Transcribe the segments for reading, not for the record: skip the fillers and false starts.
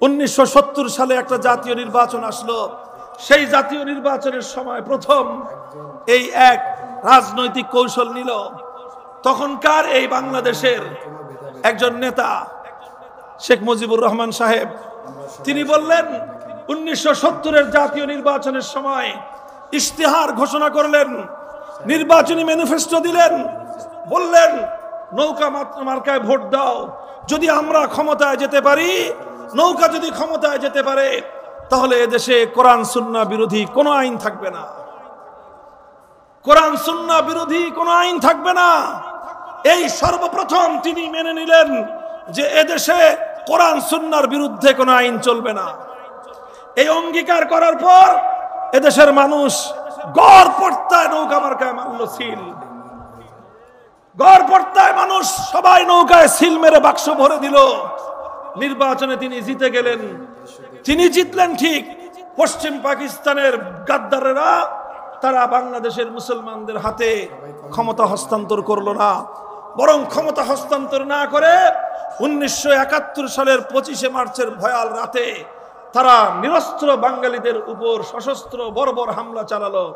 1970 সালে একটা জাতীয় নির্বাচন আসলো। সেই জাতীয় নির্বাচনের সময় প্রথম এই এক রাজনৈতিক কৌশল নিল তখনকার এই বাংলাদেশের একজন নেতা শেখ মুজিবুর রহমান সাহেব। তিনি বললেন 1970-এর জাতীয় নির্বাচনের সময় ইশতেহার ঘোষণা করলেন, নির্বাচনী ম্যানিফেস্টো দিলেন, বললেন নৌকা মার্কায় ভোট দাও। যদি আমরা ক্ষমতায় যেতে পারি, নৌকা যদি ক্ষমতায় যেতে পারে, তাহলে এদেশে কোরআন সুন্নাহ বিরোধী কোনো আইন থাকবে না। কোরআন সুন্নাহ বিরোধী কোনো আইন থাকবে না। এই সর্বপ্রথম তিনি মেনে নিলেন যে এদেশে কোরআন সুন্নাহর বিরুদ্ধে কোনো আইন চলবে না। এই অঙ্গীকার করার পর এদেশের মানুষ গড়পড়তায় নৌকা মার্কায় মারল সিল। গড়পড়তায় মানুষ সবাই নৌকায় সিল মেরে বাক্স ভরে দিল। নির্বাচনে তিনি জিতে গেলেন। তিনি জিতলেন ঠিক, পশ্চিম পাকিস্তানের গাদ্দারেরা তারা বাংলাদেশের মুসলমানদের হাতে ক্ষমতা হস্তান্তর করলো না, বরং ক্ষমতা হস্তান্তর না করে 1971 সালের 25শে মার্চের ভয়াল রাতে তারা নিরস্ত্র বাঙালিদের উপর সশস্ত্র বর্বর হামলা চালালো।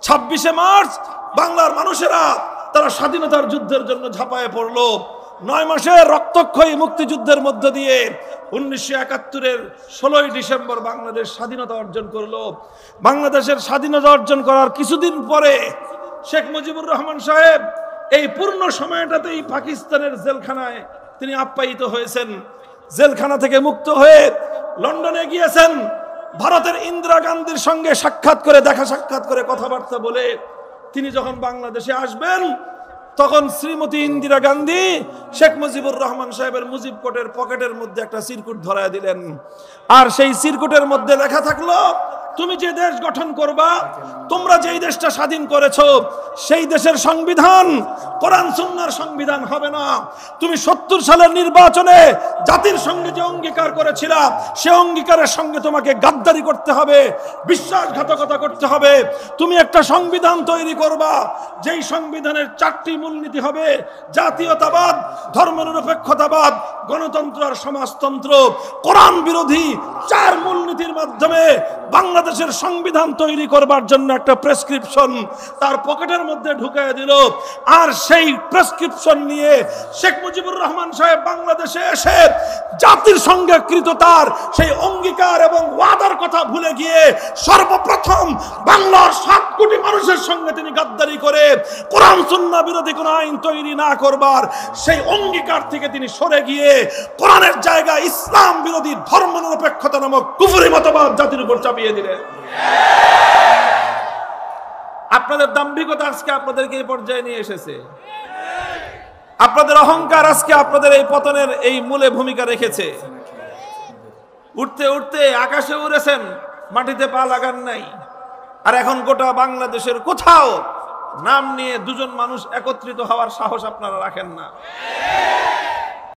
26শে মার্চ বাংলার মানুষেরা তারা স্বাধীনতার যুদ্ধের জন্য ঝাঁপায়ে পড়লো। 9 মাসের রক্তক্ষয়ী মুক্তিযুদ্ধের মধ্য দিয়ে 1971-এর 16ই ডিসেম্বর বাংলাদেশ স্বাধীনতা অর্জন করলো। বাংলাদেশের স্বাধীনতা অর্জন করার কিছুদিন পরে শেখ মুজিবুর রহমান সাহেব এই পূর্ণ সময়টাতেই পাকিস্তানের জেলখানায় তিনি আপ্যায়িত হয়েছেন। জেলখানা থেকে মুক্ত হয়ে লন্ডনে গিয়েছেন। ভারতের ইন্দিরা গান্ধীর সঙ্গে সাক্ষাৎ করে দেখা সাক্ষাৎ করে কথাবার্তা বলে তিনি যখন বাংলাদেশে আসবেন, তখন শ্রীমতী ইন্দিরা গান্ধী শেখ মুজিবুর রহমান সাহেবের মুজিব কোটের পকেটের মধ্যে একটা চিরকুট ধরায় দিলেন। আর সেই চিরকুটের মধ্যে লেখা থাকলো, তুমি যে দেশ গঠন করবা, তোমরা যেই দেশটা স্বাধীন করেছো, সেই দেশের সংবিধান কোরআন সুন্নাহর সংবিধান হবে না। তুমি 70 সালের নির্বাচনে জাতির সঙ্গে যে অঙ্গীকার করেছিলা, সে অঙ্গীকারের সঙ্গে তোমাকে গাদ্দারি করতে হবে, বিশ্বাসঘাতকতা করতে হবে। তুমি একটা সংবিধান তৈরি করবা, যেই সংবিধানের 4টি মূলনীতি হবে জাতীয়তাবাদ, ধর্মনিরপেক্ষতাবাদ, গণতন্ত্র আর সমাজতন্ত্র। কোরআন বিরোধী 4 মূলনীতির মাধ্যমে বাংলাদেশের সংবিধান তৈরি করবার জন্য একটা প্রেসক্রিপশন তার পকেটের মধ্যে ঢুকিয়ে দিল। আর সেই প্রেসক্রিপশন নিয়ে শেখ মুজিবুর রহমান সাহেব বাংলাদেশে এসে জাতির সঙ্গে কৃত তার সেই অঙ্গীকার এবং ওয়াদার কথা ভুলে গিয়ে সর্বপ্রথম বাংলার 7 কোটি মানুষের সঙ্গে তিনি গাদ্দারি করে কোরআন সুন্নাহ বিরোধী কোনো আইন তৈরি না করবার সেই অঙ্গীকার থেকে তিনি সরে গিয়ে কোরআনের জায়গায় ইসলাম বিরোধী ধর্মনিরপেক্ষতা নামক কুফরি মতবাদ জাতির উপর চাপিয়ে দিলেন। আপনাদের দাম্ভিকতা আজকে আপনাদেরকে এই পর্যায়ে নিয়ে এসেছে। আপনাদের অহংকার আজকে আপনাদের এই পতনের এই মূলে ভূমিকা রেখেছে। উঠতে উঠতে আকাশে উড়েছেন, মাটিতে পা লাগান নাই। আর এখন গোটা বাংলাদেশের কোথাও নাম নিয়ে 2জন মানুষ একত্রিত হওয়ার সাহস আপনারা রাখেন না।